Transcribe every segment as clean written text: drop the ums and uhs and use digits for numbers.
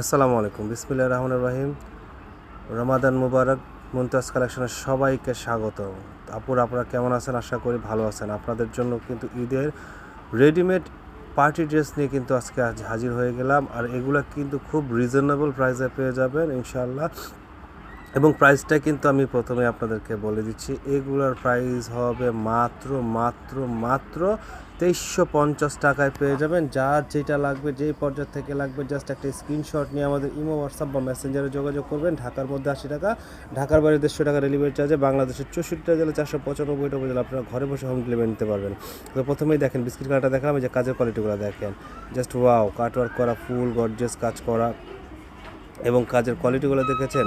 আসসালামু আলাইকুম, বিসমিল্লাহির রহমানির রহিম। রমাদান মুবারক। মুমতাজ কালেকশনের সবাইকে স্বাগত। আপুর আপনারা কেমন আছেন? আশা করি ভালো আছেন। আপনাদের জন্য কিন্তু ঈদের রেডিমেড পার্টি ড্রেস নিয়ে কিন্তু আজকে হাজির হয়ে গেলাম। আর এগুলা কিন্তু খুব রিজনেবল প্রাইসে পেয়ে যাবেন ইনশাআল্লাহ। এবং প্রাইসটা কিন্তু আমি প্রথমে আপনাদেরকে বলে দিচ্ছি, এগুলোর প্রাইস হবে মাত্র মাত্র মাত্র 2350 টাকায় পেয়ে যাবেন। যার যেটা লাগবে, যেই পর্যায় থেকে লাগবে, জাস্ট একটা স্ক্রিনশট নিয়ে আমাদের ইমো, হোয়াটসঅ্যাপ বা মেসেঞ্জারে যোগাযোগ করবেন। ঢাকার মধ্যে 80 টাকা, ঢাকার বাইরে 150 টাকা ডেলিভারি চার্জে, বাংলাদেশের 64টা জেলা 495টা উপজেলা আপনারা ঘরে বসে হোম ডেলিভারি নিতে পারবেন। তো প্রথমেই দেখেন বিস্কিট কালারটা দেখালাম, এই যে কাজের কোয়ালিটিগুলো দেখেন, জাস্ট ওয়াও, কাটওয়ার্ক করা, ফুল গর্জিয়াস কাজ করা এবং কাজের কোয়ালিটিগুলো দেখেছেন,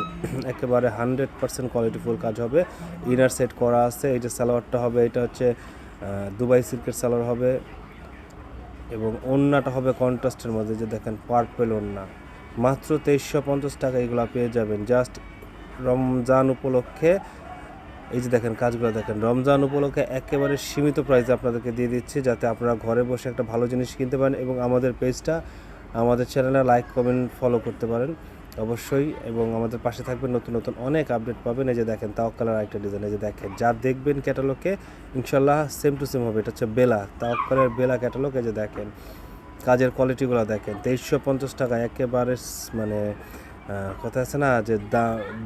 একেবারে 100% কোয়ালিটিফুল কাজ হবে। ইনার সেট করা আছে। এই যে সালোয়ারটা হবে, এটা হচ্ছে দুবাই সিল্কের সালোয়ার হবে এবং ওড়নাটা হবে কন্ট্রাস্টের মধ্যে, যে দেখেন পার্পেল ওড়না। মাত্র 2350 টাকা এগুলো পেয়ে যাবেন জাস্ট রমজান উপলক্ষে। এই যে দেখেন কাজগুলো দেখেন, রমজান উপলক্ষে একেবারে সীমিত প্রাইসে আপনাদেরকে দিয়ে দিচ্ছি, যাতে আপনারা ঘরে বসে একটা ভালো জিনিস কিনতে পারেন এবং আমাদের পেজটা, আমাদের চ্যানেলে লাইক কমেন্ট ফলো করতে পারেন অবশ্যই, এবং আমাদের পাশে থাকবেন। নতুন নতুন অনেক আপডেট পাবেন। এই যে দেখেন তাওয়াক্কালের আরেকটা ডিজাইন, এই যে দেখেন, যা দেখবেন ক্যাটালগে ইনশাল্লাহ সেম টু সেম হবে। এটা হচ্ছে বেলা, তাওয়াক্কালের বেলা ক্যাটালগ। এই যে দেখেন কাজের কোয়ালিটিগুলো দেখেন, 2350 টাকা একেবারে মানে কথা আছে না যে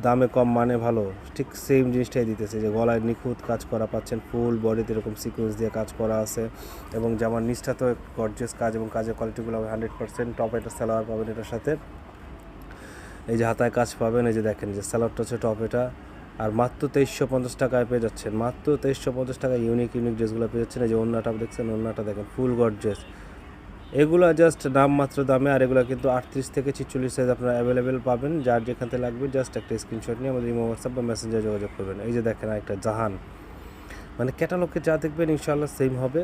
দামে কম মানে ভালো, ঠিক সেম জিনিসটাই দিতেছে। যে গলায় নিখুঁত কাজ করা পাচ্ছেন, ফুল বডিতে এরকম সিকোয়েন্স দিয়ে কাজ করা আছে এবং জামার নিচটা তো গর্জিয়াস কাজ এবং কাজের কোয়ালিটিগুলো 100%। টপ এটা সালোয়ার পাবেন এটার সাথে, এই যে হাতায় কাজ পাবেন। এই যে দেখেন যে সালোয়ারটা হচ্ছে টপ এটা। আর মাত্র 2350 টাকায় পেয়ে যাচ্ছেন, মাত্র 2350 টাকায় ইউনিক ইউনিক ড্রেসগুলো পেয়ে যাচ্ছেন। এই যে ওড়নাটা দেখছেন, ওড়নাটা দেখেন ফুল গর্জিয়াস। এগুলো জাস্ট নামমাত্র দামে, আর এগুলো কিন্তু 38 থেকে 46 সাইজ আপনারা অ্যাভেলেবেল পাবেন। যার যেখান থেকে লাগবে জাস্ট একটা স্ক্রিনশট নিয়ে আমাদের ইমো, হোয়াটসঅ্যাপ বা মেসেঞ্জারে যোগাযোগ করবেন। এই যে দেখেন একটা জাহান, মানে ক্যাটালগে যা দেখবেন ইনশাআল্লাহ সেম হবে।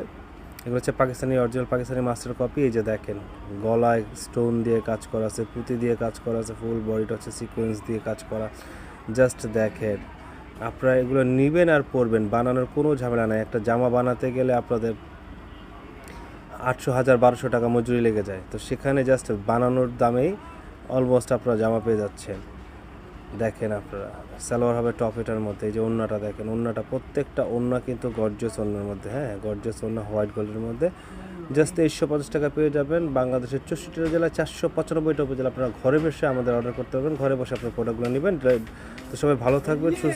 এগুলো হচ্ছে Pakistani, original Pakistani master copy. এই যে দেখেন গলায় স্টোন দিয়ে কাজ করা আছে, পুঁতি দিয়ে কাজ করা আছে, ফুল বডিটা হচ্ছে সিকোয়েন্স দিয়ে কাজ করা। জাস্ট দেখেন, আপনারা এগুলো নেবেন আর পরবেন, বানানোর কোনো ঝামেলা নাই। একটা জামা বানাতে গেলে আপনাদের 800, 1000, 1200 টাকা মজুরি লেগে যায়, তো সেখানে জাস্ট বানানোর দামেই অলমোস্ট আপনারা জামা পেয়ে যাচ্ছেন। দেখেন আপনারা সালোয়ার হবে টপ এটার মধ্যে। এই যে ওড়নাটা দেখেন, ওড়নাটা প্রত্যেকটা ওড়না কিন্তু গর্জিয়াস ওড়নার মধ্যে, হ্যাঁ গর্জিয়াস ওড়না, হোয়াইট গোল্ডের মধ্যে। জাস্ট 2350 টাকা পেয়ে যাবেন। বাংলাদেশের 64টা জেলায় 495টা উপজেলা আপনারা ঘরে বসে আমাদের অর্ডার করতে পারবেন। ঘরে বসে আপনার প্রোডাক্টগুলো নেবেন। তো সবাই ভালো থাকবেন, সুস্থ